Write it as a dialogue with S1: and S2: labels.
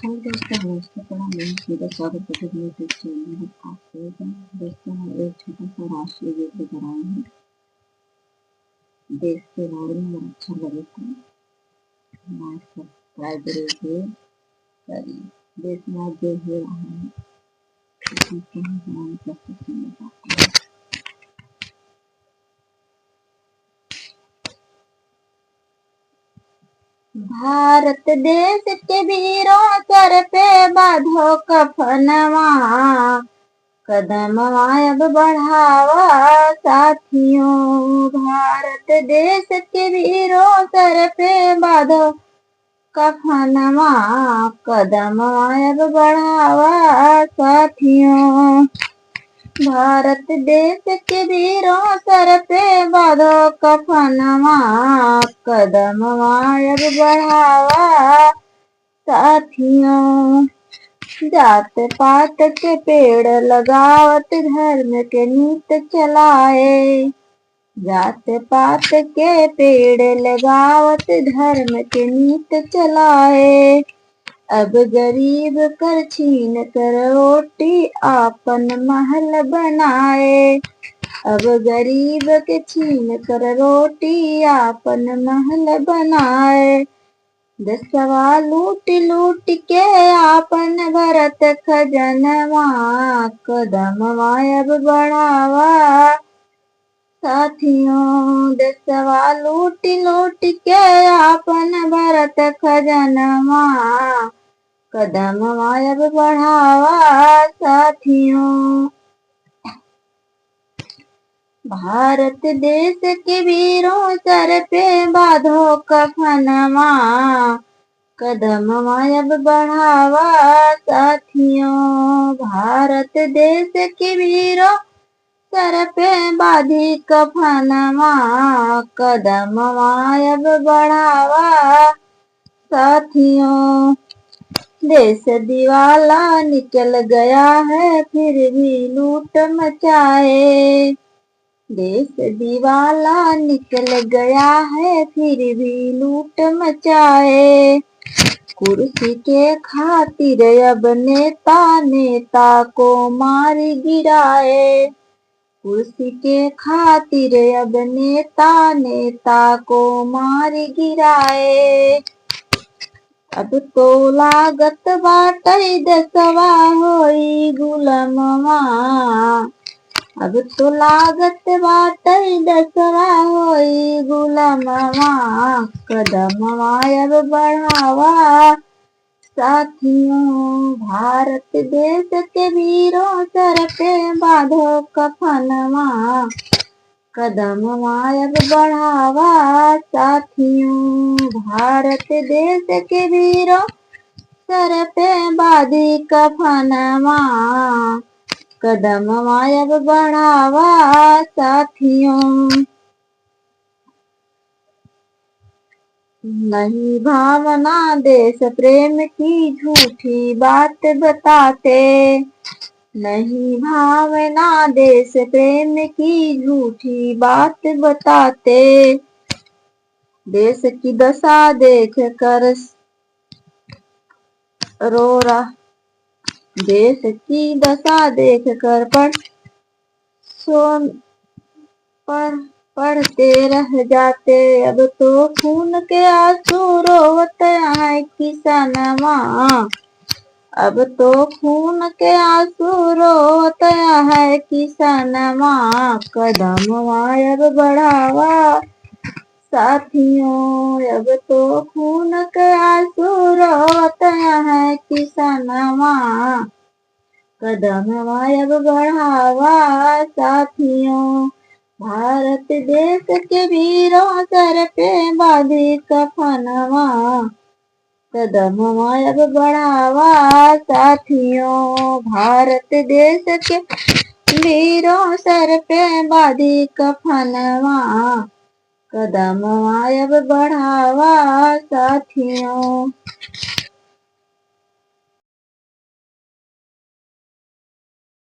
S1: Hello दोस्तों, नमस्ते प्रणाम। मैं सीधा स्वागत करती हूँ यूट्यूब चैनल में। आपको दोस्तों मैं एक छोटा सा राष्ट्रीय गीत लेकर आई हूँ। देश के बारे में अगर अच्छा लगे तो हमारे सब्सक्राइब करिए। देश में आज जो हो रहा है उसको हम प्रस्तुत करना चाहते हैं। भारत देश के वीरों सर पे बांधो कफनवा, कदम अब बढ़ावा साथियों। भारत देश के वीरों सर पे बांधो कफनवा, कदम अब बढ़ावा साथियों। भारत देश के वीरों सर पे बांधो कफनवा, कदम अब बढ़ावा साथियों। जात पात के पेड़ लगावत धर्म के नीत चलाए, जात पात के पेड़ लगावत धर्म के नीत चलाए। अब गरीब कर छीन कर रोटी आपन महल बनाए, अब गरीब के छीन कर रोटी आपन महल बनाए। दसवा लूट लूट के आपन भरत खजनवा, कदम अब बढ़ावा साथियों। दसवा लूट लूट के आपन भरत खजनवा, कदम अब बढ़ावा साथियों। भारत देश के वीरों सर पे बांधो कफनवा, कदम अब बढ़ावा साथियों। भारत देश के वीरों सर पे बांधी कफनवा, कदम अब बढ़ावा साथियों। देश दीवाला निकल गया है फिर भी लूट मचाए, देश दीवाला निकल गया है फिर भी लूट मचाए। कुर्सी के खातिर अब नेता नेता को मार गिराए, कुर्सी के खातिर अब नेता नेता को मार गिराए। अब तो लागत बाटई दसवा होई गुलामवा, अब तो लागत बाटई दसवा होई गुलामवा, कदम अब बढ़ावा साथियों। भारत देश के वीरों सर पे बांधो कफनवा, कदम अब बढ़ावा साथियों। भारत देश के वीरों सर पे बांधी कफनवा, कदम अब बढ़ावा साथियों। नहीं भावना देश प्रेम की झूठी बात बताते, नहीं भावना देश प्रेम की झूठी बात बताते। देश की दशा देख कर रो रहा, देश की दशा देख कर पढ़ते रह जाते। अब तो खून के आंसू रोवत है किसनवा, अब तो खून के आंसू रोवत है किसनवा, कदम अब बढ़ावा साथियों। अब तो खून के आंसू रोवत है किसनवा, कदम अब बढ़ावा साथियों। भारत देश के वीरों सर पे बांधी कफनवा, कदम अब बढ़ावा साथियों। भारत देश के वीरों सर पे बांधी कफनवा, कदम अब बढ़ावा साथियों।